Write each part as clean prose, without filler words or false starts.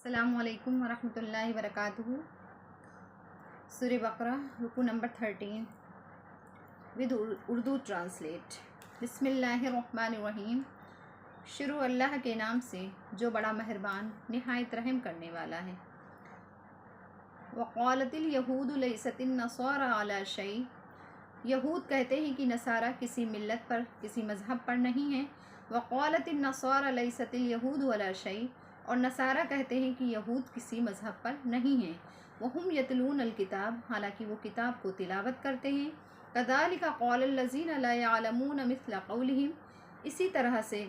السلام علیکم ورحمۃ اللہ وبرکاتہ۔ سورہ بقرہ رکوع نمبر 13 ود اردو ٹرانسلیٹ۔ بسم اللہ الرحمن الرحیم۔ شروع اللہ کے نام سے جو بڑا مہربان نہایت رحم کرنے والا ہے۔ وقالت الیہود لیست النصارى علی شیء، یہود کہتے ہیں کہ نصارہ کسی ملت پر کسی مذہب پر نہیں ہیں۔ وقالت النصارى لیست الیہود علی شیء، اور نصارہ کہتے ہیں کہ یہود کسی مذہب پر نہیں ہیں۔ وہم یتلون الکتاب، حالانکہ وہ کتاب کو تلاوت کرتے ہیں۔ کذالک قال الذین لا یعلمون مثل قولہم، اسی طرح سے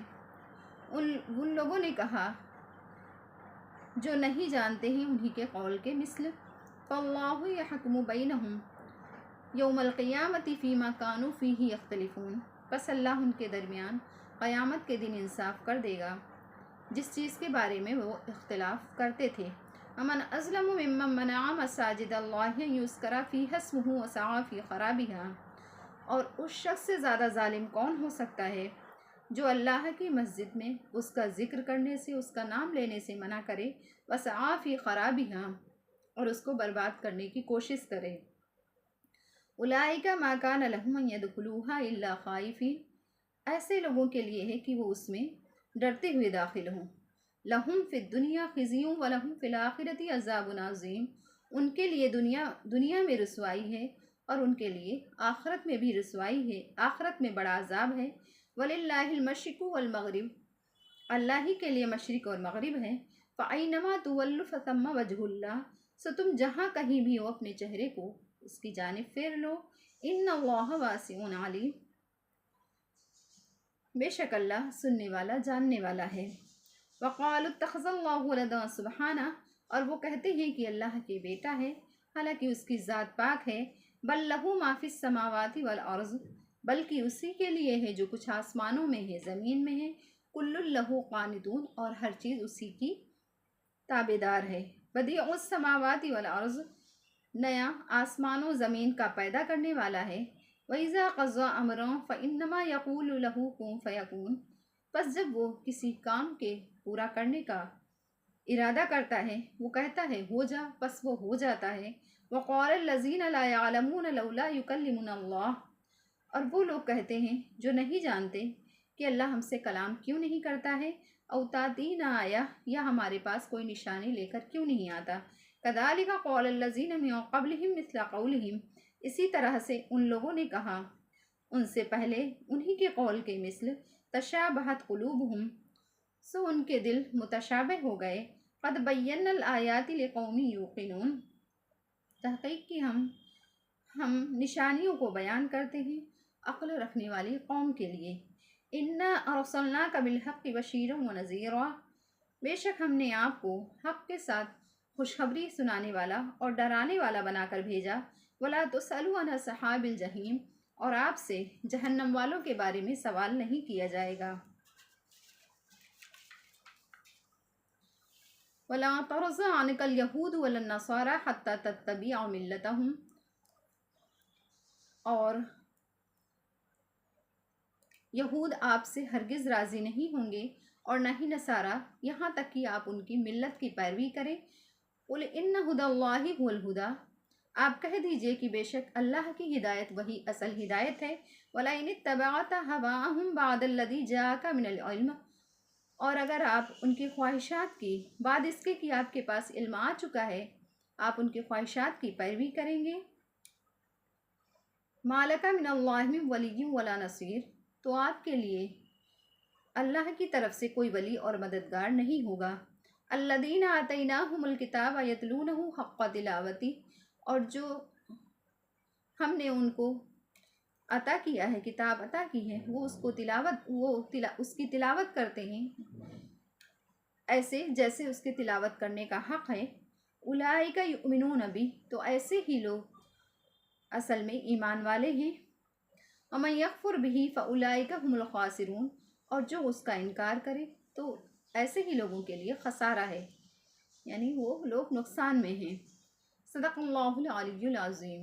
ان لوگوں نے کہا جو نہیں جانتے ہیں انہی کے قول کے مثل۔ فاللہ یحکم بینہم یوم القیامۃ فیما کانوا فیہ یختلفون، پس اللہ ان کے درمیان قیامت کے دن انصاف کر دے گا جس چیز کے بارے میں وہ اختلاف کرتے تھے۔ ومن اظلم ممن منع مساجد اللہ ان یذکر فیہا اسمہ وسعی فی خرابہا، اور اس شخص سے زیادہ ظالم کون ہو سکتا ہے جو اللہ کی مسجد میں اس کا ذکر کرنے سے، اس کا نام لینے سے منع کرے، وسعی فی خرابہا، اور اس کو برباد کرنے کی کوشش کرے۔ اولئک ما کان لہم ان یدخلوہا الا خائفین، ایسے لوگوں کے لیے ہے کہ وہ اس میں ڈرتے ہوئے داخل ہوں۔ لہم فی الدنیا خزی ولہم فی الآخرۃ عذاب عظیم، ان کے لیے دنیا میں رسوائی ہے اور ان کے لیے آخرت میں بھی رسوائی ہے، آخرت میں بڑا عذاب ہے۔ وللہ المشرق والمغرب، اللہ ہی کے لیے مشرق اور مغرب ہے۔ فأینما تولوا فثم وجہ اللہ، سو تم جہاں کہیں بھی ہو اپنے چہرے کو اس کی جانب پھیر لو۔ ان اللہ واسع علیم، بے شک اللہ سننے والا جاننے والا ہے۔ وقالوا اتخذ اللہ ولدا سبحانہ، اور وہ کہتے ہیں کہ اللہ کے بیٹا ہے، حالانکہ اس کی ذات پاک ہے۔ بل لہ ما فی السماوات والارض، بلکہ اسی کے لیے ہے جو کچھ آسمانوں میں ہے زمین میں ہے۔ کل لہ قانتون، اور ہر چیز اسی کی تابعدار ہے۔ بدیع السماوات والارض، نیا آسمان و زمین کا پیدا کرنے والا ہے۔ وَإِذَا قَضَىٰ أَمْرًا فَإِنَّمَا يَقُولُ لَهُ كُن فَيَكُونُ، پس جب وہ کسی کام کے پورا کرنے کا ارادہ کرتا ہے وہ کہتا ہے ہو جا، پس وہ ہو جاتا ہے۔ وَقَالَ الَّذِينَ لَا يَعْلَمُونَ لَوْلَا يُكَلِّمُنَا اللَّهُ، اور وہ لوگ کہتے ہیں جو نہیں جانتے کہ اللہ ہم سے کلام کیوں نہیں کرتا ہے۔ او تأتینا آیہ، یا ہمارے پاس کوئی نشانی لے کر کیوں نہیں آتا۔ کذالک قال الذین من قبلہم مثل قولہم، اسی طرح سے ان لوگوں نے کہا ان سے پہلے انہی کے قول کے مثل۔ تشابہت قلوبہم، سو ان کے دل متشابہ ہو گئے۔ قد بینا الآیات لقوم یوقنون، تحقیق کی ہم نشانیوں کو بیان کرتے ہیں عقل رکھنے والی قوم کے لیے۔ انا ارسلناک بالحق بشیرا ونذیرا، بے شک ہم نے آپ کو حق کے ساتھ خوشخبری سنانے والا اور ڈرانے والا بنا کر بھیجا۔ ولا تسأل عن اصحاب الجحیم، اور آپ سے جہنم والوں کے بارے میں سوال نہیں کیا جائے گا۔ ولا ترضى عنك اليهود ولا النصارى حتى تتبع ملتهم، اور یہود آپ سے ہرگز راضی نہیں ہوں گے اور نہ ہی نصارہ، یہاں تک کہ آپ ان کی ملت کی پیروی کریں۔ قل ان ہدی اللہ هو الہدی، آپ کہہ دیجئے کہ بے شک اللہ کی ہدایت وہی اصل ہدایت ہے۔ وَلَئِنِ اتَّبَعْتَ هَوَاءَهُمْ بَعْدَ الَّذِي جَاءَكَ مِنَ الْعِلْمِ، اور اگر آپ ان کی خواہشات کی بعد اس کے کہ آپ کے پاس علم آ چکا ہے، آپ ان کی خواہشات کی پیروی کریں گے۔ مَا لَكَ مِنَ اللَّهِ مِن وَلِيٍّ وَلَا نَصِيرٍ، تو آپ کے لیے اللہ کی طرف سے کوئی ولی اور مددگار نہیں ہوگا۔ الَّذِينَ آتَيْنَاهُمُ الْكِتَابَ يَتْلُونَهُ حَقَّ تِلَاوَتِهِ، اور جو ہم نے ان کو عطا کیا ہے، کتاب عطا کی ہے، وہ اس کی تلاوت کرتے ہیں ایسے جیسے اس کی تلاوت کرنے کا حق ہے۔ اولئک یؤمنون بہ، تو ایسے ہی لوگ اصل میں ایمان والے ہیں۔ ومن یکفر بہ فاولئک ھم الخاسرون، اور جو اس کا انکار کرے تو ایسے ہی لوگوں کے لیے خسارہ ہے، یعنی وہ لوگ نقصان میں ہیں۔ صدق اللہ العلی العظیم۔